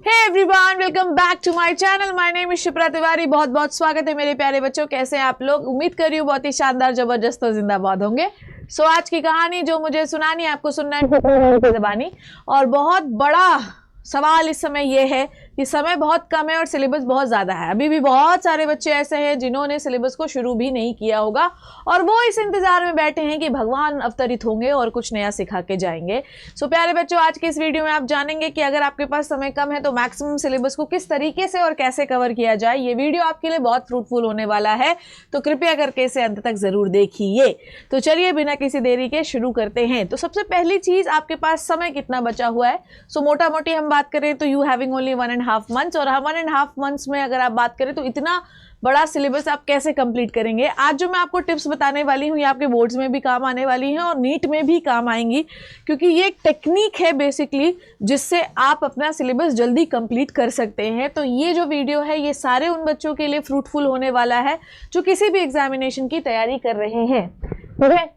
Hey everyone, welcome back to my channel. My name is Shipra Tiwari. बहुत बहुत स्वागत है मेरे प्यारे बच्चों। कैसे हैं आप लोग? उम्मीद कर रही हूँ बहुत ही शानदार, जबरदस्त और जिंदाबाद होंगे। सो आज की कहानी जो मुझे सुनानी है, आपको सुनना है ज़बानी। और बहुत बड़ा सवाल इस समय ये है कि समय बहुत कम है और सिलेबस बहुत ज़्यादा है। अभी भी बहुत सारे बच्चे ऐसे हैं जिन्होंने सिलेबस को शुरू भी नहीं किया होगा और वो इस इंतज़ार में बैठे हैं कि भगवान अवतरित होंगे और कुछ नया सिखा के जाएंगे। सो प्यारे बच्चों, आज के इस वीडियो में आप जानेंगे कि अगर आपके पास समय कम है तो मैक्सिमम सिलेबस को किस तरीके से और कैसे कवर किया जाए। ये वीडियो आपके लिए बहुत फ्रूटफुल होने वाला है, तो कृपया करके इसे अंत तक ज़रूर देखिए। तो चलिए बिना किसी देरी के शुरू करते हैं। तो सबसे पहली चीज़, आपके पास समय कितना बचा हुआ है। सो मोटा मोटी हम बात करें तो यू हैविंग ओनली 1.5 मंथ्स, और 1.5 मंथ्स में अगर आप बात करें तो इतना बड़ा सिलेबस आप कैसे कंप्लीट करेंगे। आज जो मैं आपको टिप्स बताने वाली हूँ ये आपके बोर्ड्स में भी काम आने वाली हैं और नीट में भी काम आएंगी, क्योंकि ये एक टेक्निक है बेसिकली जिससे आप अपना सिलेबस जल्दी कंप्लीट कर सकते हैं। तो ये जो वीडियो है ये सारे उन बच्चों के लिए फ्रूटफुल होने वाला है जो किसी भी एग्जामिनेशन की तैयारी कर रहे हैं।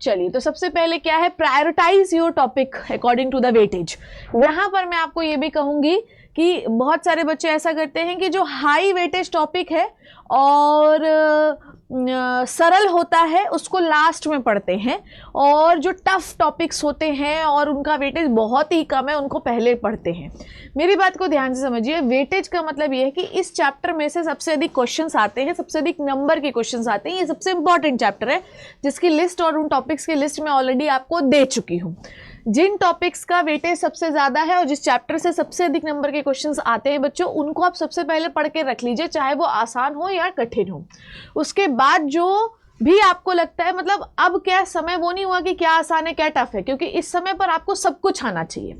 चलिए, तो सबसे पहले क्या है, prioritize your topic according to the weightage. यहाँ पर मैं आपको ये भी कहूँगी कि बहुत सारे बच्चे ऐसा करते हैं कि जो हाई वेटेज टॉपिक है और सरल होता है उसको लास्ट में पढ़ते हैं, और जो टफ टॉपिक्स होते हैं और उनका वेटेज बहुत ही कम है उनको पहले पढ़ते हैं। मेरी बात को ध्यान से समझिए। वेटेज का मतलब ये है कि इस चैप्टर में से सबसे अधिक क्वेश्चंस आते हैं, सबसे अधिक नंबर के क्वेश्चंस आते हैं। ये सबसे इंपॉर्टेंट चैप्टर है जिसकी लिस्ट और उन टॉपिक्स की लिस्ट मैं ऑलरेडी आपको दे चुकी हूँ। जिन टॉपिक्स का वेटेज सबसे ज़्यादा है और जिस चैप्टर से सबसे अधिक नंबर के क्वेश्चंस आते हैं बच्चों, उनको आप सबसे पहले पढ़ के रख लीजिए, चाहे वो आसान हो या कठिन हो। उसके बाद जो भी आपको लगता है, मतलब अब क्या समय वो नहीं हुआ कि क्या आसान है क्या टफ है, क्योंकि इस समय पर आपको सब कुछ आना चाहिए,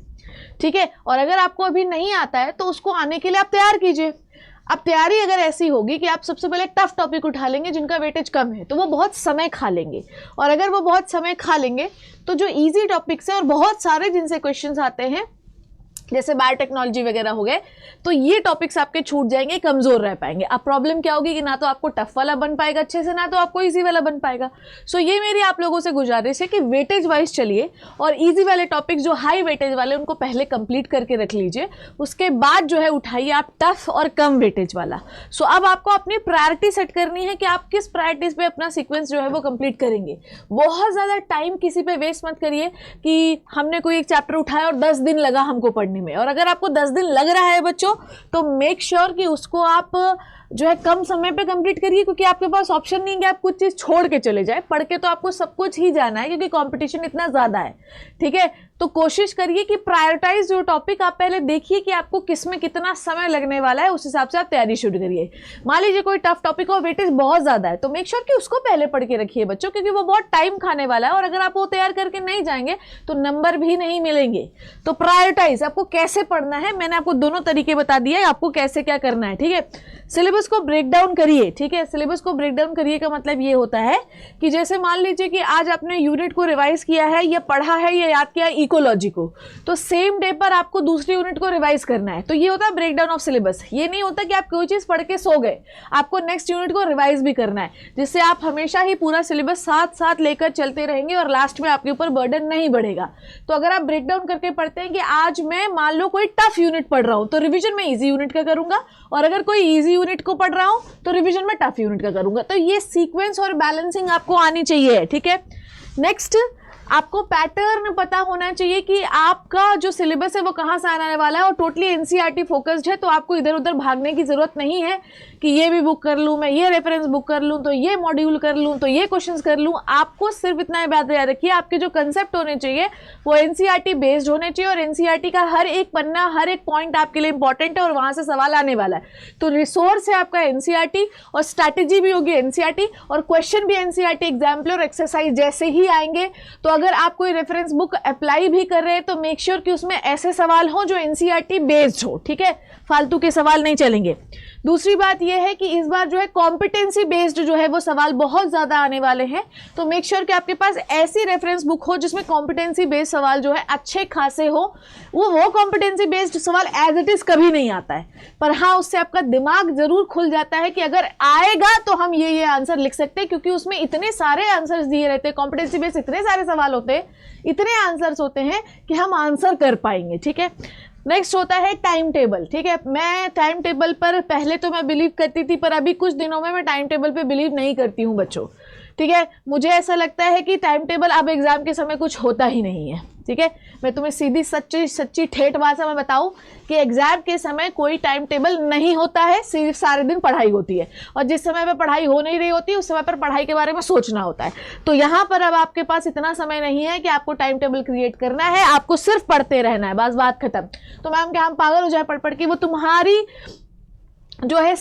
ठीक है। और अगर आपको अभी नहीं आता है तो उसको आने के लिए आप तैयार कीजिए। अब तैयारी अगर ऐसी होगी कि आप सबसे पहले टफ टॉपिक उठा लेंगे जिनका वेटेज कम है, तो वो बहुत समय खा लेंगे, और अगर वो बहुत समय खा लेंगे तो जो इजी टॉपिक्स है और बहुत सारे जिनसे क्वेश्चंस आते हैं जैसे बायोटेक्नोलॉजी वगैरह हो गए, तो ये टॉपिक्स आपके छूट जाएंगे, कमज़ोर रह पाएंगे। अब प्रॉब्लम क्या होगी कि ना तो आपको टफ वाला बन पाएगा अच्छे से, ना तो आपको इजी वाला बन पाएगा। सो ये मेरी आप लोगों से गुजारिश है कि वेटेज वाइज चलिए और इजी वाले टॉपिक्स जो हाई वेटेज वाले उनको पहले कंप्लीट करके रख लीजिए। उसके बाद जो है उठाइए आप टफ और कम वेटेज वाला। सो अब आपको अपनी प्रायोरिटी सेट करनी है कि आप किस प्रायोरिटीज़ पे अपना सीक्वेंस जो है वो कंप्लीट करेंगे। बहुत ज़्यादा टाइम किसी पे वेस्ट मत करिए कि हमने कोई एक चैप्टर उठाया और 10 दिन लगा हमको पढ़ने में, और अगर आपको 10 दिन लग रहा है बच्चों तो मेक श्योर कि उसको आप जो है कम समय पे कंप्लीट करिए, क्योंकि आपके पास ऑप्शन नहीं है कि आप कुछ चीज़ छोड़ के चले जाए। पढ़ के तो आपको सब कुछ ही जाना है क्योंकि कंपटीशन इतना ज़्यादा है, ठीक है। तो कोशिश करिए कि प्रायोरिटाइज जो टॉपिक आप पहले देखिए कि आपको किस में कितना समय लगने वाला है, उस हिसाब से आप तैयारी शुरू करिए। मान लीजिए कोई टफ टॉपिक और वेटेज बहुत ज़्यादा है तो मेक श्योर कि उसको पहले पढ़ के रखिए बच्चों, क्योंकि वो बहुत टाइम खाने वाला है और अगर आप वो तैयार करके नहीं जाएंगे तो नंबर भी नहीं मिलेंगे। तो प्रायोरिटाइज आपको कैसे पढ़ना है, मैंने आपको दोनों तरीके बता दिया है आपको कैसे क्या करना है, ठीक है। सिलेबस को ब्रेक डाउन करिए, ठीक है। सिलेबस को ब्रेक डाउन करिए का मतलब ये होता है कि जैसे मान लीजिए कि आज आपने यूनिट को रिवाइज किया है या पढ़ा है या याद किया इकोलॉजी को, तो सेम डे पर आपको दूसरी यूनिट को रिवाइज करना है। तो ये होता है ब्रेक डाउन ऑफ सिलेबस। ये नहीं होता कि आप कोई चीज़ पढ़ के सो गए, आपको नेक्स्ट यूनिट को रिवाइज भी करना है, जिससे आप हमेशा ही पूरा सिलेबस साथ साथ लेकर चलते रहेंगे और लास्ट में आपके ऊपर बर्डन नहीं बढ़ेगा। तो अगर आप ब्रेक डाउन करके पढ़ते हैं कि आज मैं मान लो कोई टफ यूनिट पढ़ रहा हूँ तो रिविजन में ईजी यूनिट का करूंगा, और अगर कोई ईजी यूनिट को पढ़ रहा हूं तो रिवीजन में टफ यूनिट का करूंगा। तो ये सीक्वेंस और बैलेंसिंग आपको आनी चाहिए, ठीक है। नेक्स्ट, आपको पैटर्न पता होना चाहिए कि आपका जो सिलेबस है वो कहाँ से आने वाला है, और टोटली एनसीईआरटी फोकस्ड है, तो आपको इधर उधर भागने की ज़रूरत नहीं है कि ये भी बुक कर लूँ, मैं ये रेफरेंस बुक कर लूँ, तो ये मॉड्यूल कर लूँ, तो ये क्वेश्चंस कर लूँ। आपको सिर्फ इतना याद रखिए, आपके जो कंसेप्ट होने चाहिए वो एनसीईआरटी बेस्ड होने चाहिए, और एनसीईआरटी का हर एक पन्ना हर एक पॉइंट आपके लिए इंपॉर्टेंट है और वहाँ से सवाल आने वाला है। तो रिसोर्स है आपका एनसीईआरटी, और स्ट्रैटेजी भी होगी एनसीईआरटी, और क्वेश्चन भी एनसीईआरटी एग्जाम्पल और एक्सरसाइज जैसे ही आएंगे। तो अगर आप कोई रेफरेंस बुक अप्लाई भी कर रहे हैं तो मेक श्योर कि उसमें ऐसे सवाल हो जो एनसीईआरटी बेस्ड हो, ठीक है। फालतू के सवाल नहीं चलेंगे। दूसरी बात यह है कि इस बार जो है कॉम्पिटेंसी बेस्ड जो है वो सवाल बहुत ज़्यादा आने वाले हैं, तो मेक श्योर कि आपके पास ऐसी रेफरेंस बुक हो जिसमें कॉम्पिटेंसी बेस्ड सवाल जो है अच्छे खासे हो। वो कॉम्पिटेंसी बेस्ड सवाल एज इट इज़ कभी नहीं आता है, पर हाँ उससे आपका दिमाग ज़रूर खुल जाता है कि अगर आएगा तो हम ये आंसर लिख सकते हैं, क्योंकि उसमें इतने सारे आंसर्स दिए रहते हैं। कॉम्पिटेंसी बेस्ड इतने सारे सवाल होते हैं, इतने आंसर्स होते हैं कि हम आंसर कर पाएंगे, ठीक है। नेक्स्ट होता है टाइम टेबल। ठीक है, मैं टाइम टेबल पर पहले तो मैं बिलीव करती थी, पर अभी कुछ दिनों में मैं टाइम टेबल पे बिलीव नहीं करती हूँ बच्चों। ठीक है, मुझे ऐसा लगता है कि टाइम टेबल अब एग्जाम के समय कुछ होता ही नहीं है। ठीक है, मैं तुम्हें सीधी सच्ची ठेठ भाषा में बताऊं कि एग्जाम के समय कोई टाइम टेबल नहीं होता है, सिर्फ सारे दिन पढ़ाई होती है, और जिस समय पर पढ़ाई हो नहीं रही होती उस समय पर पढ़ाई के बारे में सोचना होता है। तो यहाँ पर अब आपके पास इतना समय नहीं है कि आपको टाइम टेबल क्रिएट करना है, आपको सिर्फ पढ़ते रहना है, बस बात खत्म। तो मैम क्या हम पागल हो जाए पढ़ पढ़ के? वो तुम्हारी जो है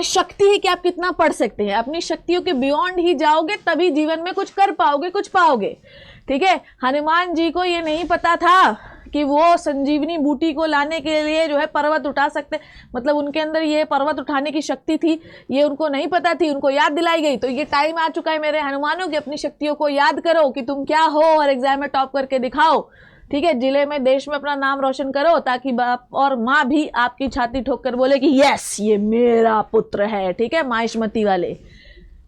शक्ति है कि आप कितना पढ़ सकते हैं। अपनी शक्तियों के बियॉन्ड ही जाओगे तभी जीवन में कुछ कर पाओगे, कुछ पाओगे। ठीक है, हनुमान जी को ये नहीं पता था कि वो संजीवनी बूटी को लाने के लिए जो है पर्वत उठा सकते, मतलब उनके अंदर ये पर्वत उठाने की शक्ति थी, ये उनको नहीं पता थी, उनको याद दिलाई गई। तो ये टाइम आ चुका है मेरे हनुमानों कि अपनी शक्तियों को याद करो कि तुम क्या हो और एग्जाम में टॉप करके दिखाओ। ठीक है, जिले में देश में अपना नाम रोशन करो, ताकि बाप और माँ भी आपकी छाती ठोक कर बोले कि यस ये मेरा पुत्र है। ठीक है, माहिष्मती वाले।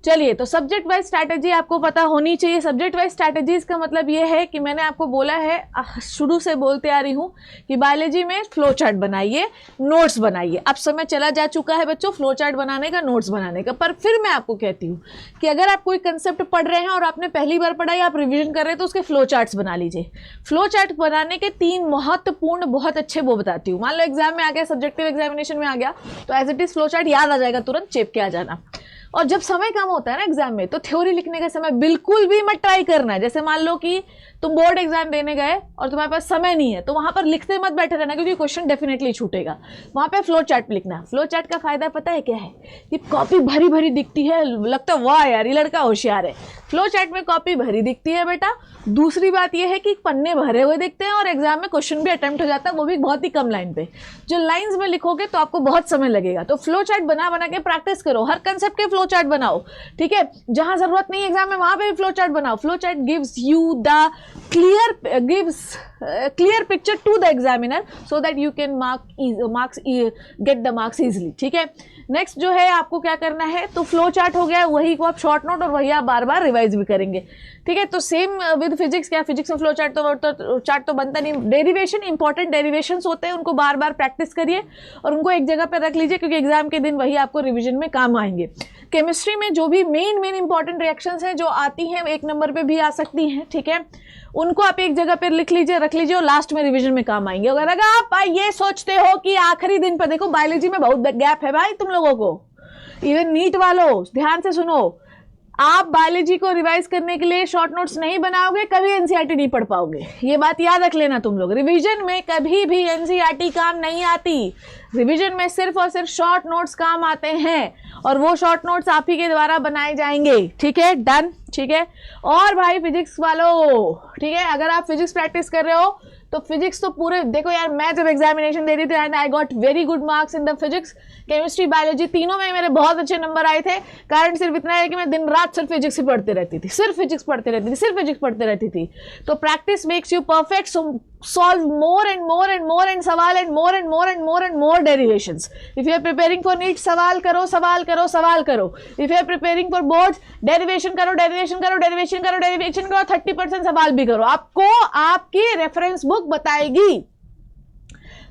चलिए, तो सब्जेक्ट वाइज स्ट्रैटेजी आपको पता होनी चाहिए। सब्जेक्ट वाइज स्ट्रैटेजीज का मतलब ये है कि मैंने आपको बोला है, शुरू से बोलते आ रही हूँ कि बायोलॉजी में फ्लो चार्ट बनाइए, नोट्स बनाइए। अब समय चला जा चुका है बच्चों फ्लो चार्ट बनाने का, नोट्स बनाने का। पर फिर मैं आपको कहती हूँ कि अगर आप कोई कंसेप्ट पढ़ रहे हैं और आपने पहली बार पढ़ा या आप रिविजन कर रहे हैं तो उसके फ्लो चार्ट्स बना लीजिए। फ्लो चार्ट बनाने के 3 महत्वपूर्ण बहुत अच्छे वो बताती हूँ। मान लो एग्जाम में आ गया, सब्जेक्टिव एग्जामिनेशन में आ गया, तो as it is flow chart याद आ जाएगा, तुरंत चेप के आ जाना। और जब समय कम होता है ना एग्जाम में, तो थ्योरी लिखने का समय बिल्कुल भी मत ट्राई करना है। जैसे मान लो कि तुम बोर्ड एग्जाम देने गए और तुम्हारे पास समय नहीं है, तो वहां पर लिखते मत बैठे रहना, क्योंकि क्वेश्चन डेफिनेटली छूटेगा। वहां पे फ्लो चार्ट लिखना। फ्लो चार्ट का फायदा पता है क्या है? कि कॉपी भरी भरी दिखती है, लगता है वाह यार ये लड़का होशियार है। फ्लो चार्ट में कॉपी भरी दिखती है बेटा। दूसरी बात यह है कि पन्ने भरे हुए दिखते हैं और एग्जाम में क्वेश्चन भी अटेम्प्ट हो जाता है, वो भी बहुत ही कम लाइन पे। जो लाइंस में लिखोगे तो आपको बहुत समय लगेगा। तो फ्लो चार्ट बना बना के प्रैक्टिस करो, हर कंसेप्ट के फ्लो चार्ट बनाओ। ठीक है, जहां जरूरत नहीं है एग्जाम में वहां पे भी फ्लो चार्ट बनाओ। Flow chart gives you the clear picture to the examiner so that you can get the marks easily। ठीक है, नेक्स्ट जो है आपको क्या करना है, तो फ्लो चार्ट हो गया, वही को आप शॉर्ट नोट और वही आप बार बार रिवाइज भी करेंगे। ठीक है, तो सेम विद फिजिक्स। क्या फिजिक्स में फ्लो चार्ट तो बनता नहीं। डेरिवेशन, इंपॉर्टेंट डेरिवेशंस होते हैं, उनको बार बार प्रैक्टिस करिए और उनको एक जगह पर रख लीजिए, क्योंकि एग्जाम के दिन वही आपको रिविजन में काम आएंगे। केमिस्ट्री में जो भी मेन इंपॉर्टेंट रिएक्शंस हैं जो आती हैं, 1 नंबर पे भी आ सकती हैं। ठीक है, उनको आप एक जगह पर लिख लीजिए, रख लीजिए, और लास्ट में रिवीजन में काम आएंगे। अगर आप ये सोचते हो कि आखिरी दिन पर, देखो बायोलॉजी में बहुत गैप है भाई तुम लोगों को, इवन नीट वालों ध्यान से सुनो, आप बायोलॉजी को रिवाइज करने के लिए शॉर्ट नोट्स नहीं बनाओगे, कभी एनसीईआरटी नहीं पढ़ पाओगे। ये बात याद रख लेना तुम लोग। रिवीजन में कभी भी एनसीईआरटी काम नहीं आती। रिवीजन में सिर्फ और सिर्फ शॉर्ट नोट्स काम आते हैं, और वो शॉर्ट नोट्स आप ही के द्वारा बनाए जाएंगे। ठीक है, डन। ठीक है, और भाई फिजिक्स वालों, ठीक है, अगर आप फिजिक्स प्रैक्टिस कर रहे हो तो फिजिक्स तो पूरे देखो यार, मैं जब एग्जामिनेशन दे रही थी and I got very good marks in the physics, chemistry, biology, तीनों में मेरे बहुत अच्छे नंबर आए थे। कारण सिर्फ इतना है कि मैं दिन रात सिर्फ फिजिक्स ही पढ़ते रहती थी, सिर्फ फिजिक्स पढ़ते रहती थी। तो practice makes you perfect. So solve more and more and सवाल and more derivations। if you are preparing for NEET, सवाल करो। if you are preparing for boards, derivation करो, 30% सवाल भी करो। आपको आपकी रेफरेंस बुक बताएगी।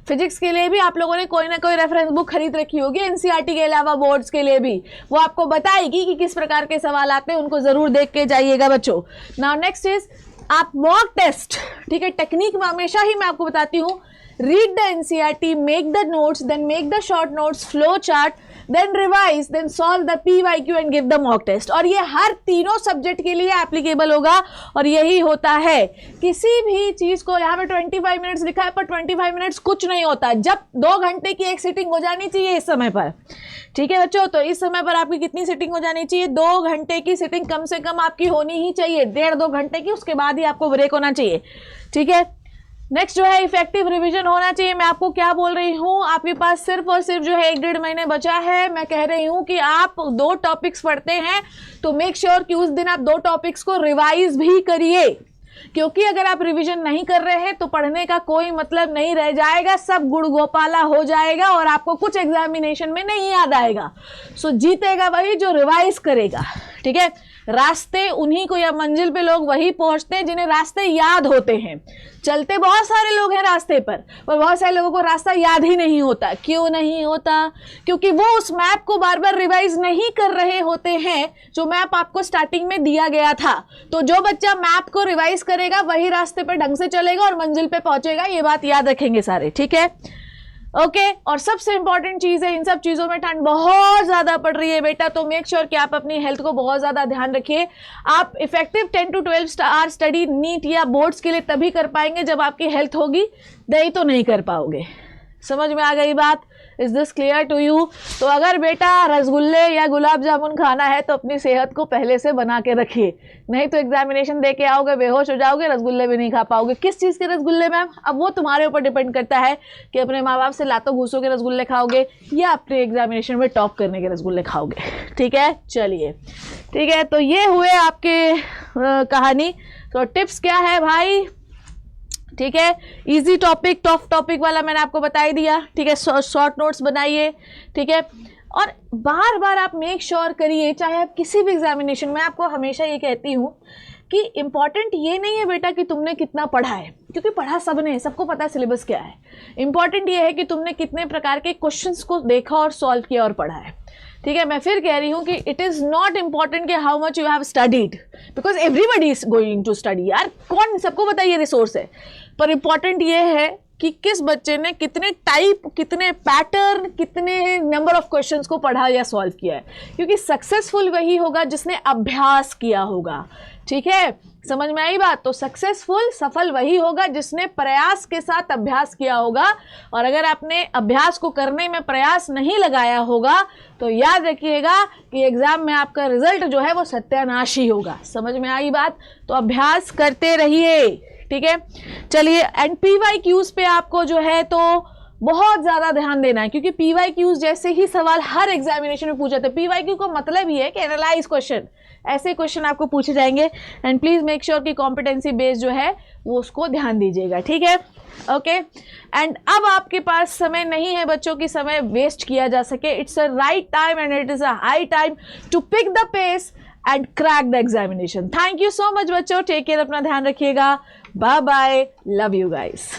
फिजिक्स के लिए भी आप लोगों ने कोई ना कोई रेफरेंस बुक खरीद रखी होगी, एनसीईआरटी के अलावा बोर्ड्स के लिए भी, वो आपको बताएगी कि किस प्रकार के सवाल आते हैं, उनको जरूर देख के जाइएगा बच्चों। नाउ नेक्स्ट इज आप मॉक टेस्ट। ठीक है, टेक्निक में हमेशा ही मैं आपको बताती हूँ, read the NCERT, make the notes, then make the short notes, flow chart, then revise, then solve the PYQ and give the mock test. और ये हर तीनों सब्जेक्ट के लिए एप्लीकेबल होगा, और यही होता है किसी भी चीज को। यहाँ पे 25 मिनट्स लिखा है, पर 25 मिनट्स कुछ नहीं होता, जब 2 घंटे की एक सीटिंग हो जानी चाहिए इस समय पर। ठीक है बच्चों, तो इस समय पर आपकी कितनी सीटिंग हो जानी चाहिए? 2 घंटे की सीटिंग कम से कम आपकी होनी ही चाहिए, 1.5-2 घंटे की, उसके बाद ही आपको ब्रेक होना चाहिए। ठीक है, नेक्स्ट जो है इफेक्टिव रिवीजन होना चाहिए। मैं आपको क्या बोल रही हूँ, आपके पास सिर्फ और सिर्फ जो है 1-1.5 महीने बचा है। मैं कह रही हूँ कि आप 2 टॉपिक्स पढ़ते हैं तो मेक श्योर कि उस दिन आप 2 टॉपिक्स को रिवाइज भी करिए, क्योंकि अगर आप रिवीजन नहीं कर रहे हैं तो पढ़ने का कोई मतलब नहीं रह जाएगा, सब गुड़ गोपाला हो जाएगा और आपको कुछ एग्जामिनेशन में नहीं याद आएगा। सो जीतेगा वही जो रिवाइज करेगा। ठीक है, रास्ते उन्हीं को, या मंजिल पे लोग वही पहुंचते हैं जिन्हें रास्ते याद होते हैं। चलते बहुत सारे लोग हैं रास्ते पर बहुत सारे लोगों को रास्ता याद ही नहीं होता। क्यों नहीं होता? क्योंकि वो उस मैप को बार बार रिवाइज नहीं कर रहे होते हैं जो मैप आपको स्टार्टिंग में दिया गया था। तो जो बच्चा मैप को रिवाइज करेगा वही रास्ते पर ढंग से चलेगा और मंजिल पे पहुंचेगा। ये बात याद रखेंगे सारे, ठीक है? ओके और सबसे इंपॉर्टेंट चीज है, इन सब चीजों में ठंड बहुत ज्यादा पड़ रही है बेटा, तो मेक श्योर कि आप अपनी हेल्थ को बहुत ज्यादा ध्यान रखिए। आप effective 10 to 12 hour study NEET या बोर्ड्स के लिए तभी कर पाएंगे जब आपकी हेल्थ होगी, नहीं तो नहीं कर पाओगे। समझ में आ गई बात? Is this clear to you? तो अगर बेटा रसगुल्ले या गुलाब जामुन खाना है तो अपनी सेहत को पहले से बना के रखिए, नहीं तो एग्जामिनेशन दे के आओगे बेहोश हो जाओगे, रसगुल्ले भी नहीं खा पाओगे। किस चीज़ के रसगुल्ले मैम? अब वो तुम्हारे ऊपर डिपेंड करता है कि अपने माँ बाप से लातों घूसों के रसगुल्ले खाओगे या अपने एग्जामिनेशन में टॉप करने के रसगुल्ले खाओगे। ठीक है, चलिए ठीक है। तो ये हुए आपके कहानी। तो टिप्स क्या है भाई? ठीक है, इजी टॉपिक टफ टॉपिक वाला मैंने आपको बता ही दिया। ठीक है, शॉर्ट नोट्स बनाइए। ठीक है, और बार बार आप मेक श्योर करिए, चाहे आप किसी भी एग्जामिनेशन में, आपको हमेशा ये कहती हूँ कि इम्पॉर्टेंट ये नहीं है बेटा कि तुमने कितना पढ़ा है, क्योंकि पढ़ा सबने, सबको पता है सिलेबस क्या है। इम्पॉर्टेंट ये है कि तुमने कितने प्रकार के क्वेश्चंस को देखा और सॉल्व किया और पढ़ा है। ठीक है, मैं फिर कह रही हूँ कि इट इज़ नॉट इम्पॉर्टेंट कि how much you have studied, because everybody is going to study. यार कौन, सबको पता है ये रिसोर्स है, पर इम्पॉर्टेंट ये है कि किस बच्चे ने कितने टाइप, कितने पैटर्न, कितने नंबर ऑफ क्वेश्चंस को पढ़ा या सॉल्व किया है, क्योंकि सक्सेसफुल वही होगा जिसने अभ्यास किया होगा। ठीक है, समझ में आई बात? तो सक्सेसफुल, सफल वही होगा जिसने प्रयास के साथ अभ्यास किया होगा। और अगर आपने अभ्यास को करने में प्रयास नहीं लगाया होगा तो याद रखिएगा कि एग्जाम में आपका रिजल्ट जो है वो सत्यानाशी होगा। समझ में आई बात? तो अभ्यास करते रहिए। ठीक है, चलिए। एंड PYQs पे आपको जो है तो बहुत ज़्यादा ध्यान देना है, क्योंकि PYQs जैसे ही सवाल हर एग्जामिनेशन में पूछे थे। PYQ का मतलब ही है कि एनालाइज क्वेश्चन, ऐसे क्वेश्चन आपको पूछे जाएंगे। एंड प्लीज़ मेक श्योर कि कॉम्पिटेंसी बेस्ड जो है वो उसको ध्यान दीजिएगा। ठीक है, ओके। एंड अब आपके पास समय नहीं है बच्चों की समय वेस्ट किया जा सके। It's a right time and it is a high time to pick the pace and crack the examination. Thank you so much बच्चों, टेक केयर, अपना ध्यान रखिएगा। Bye bye, love you guys.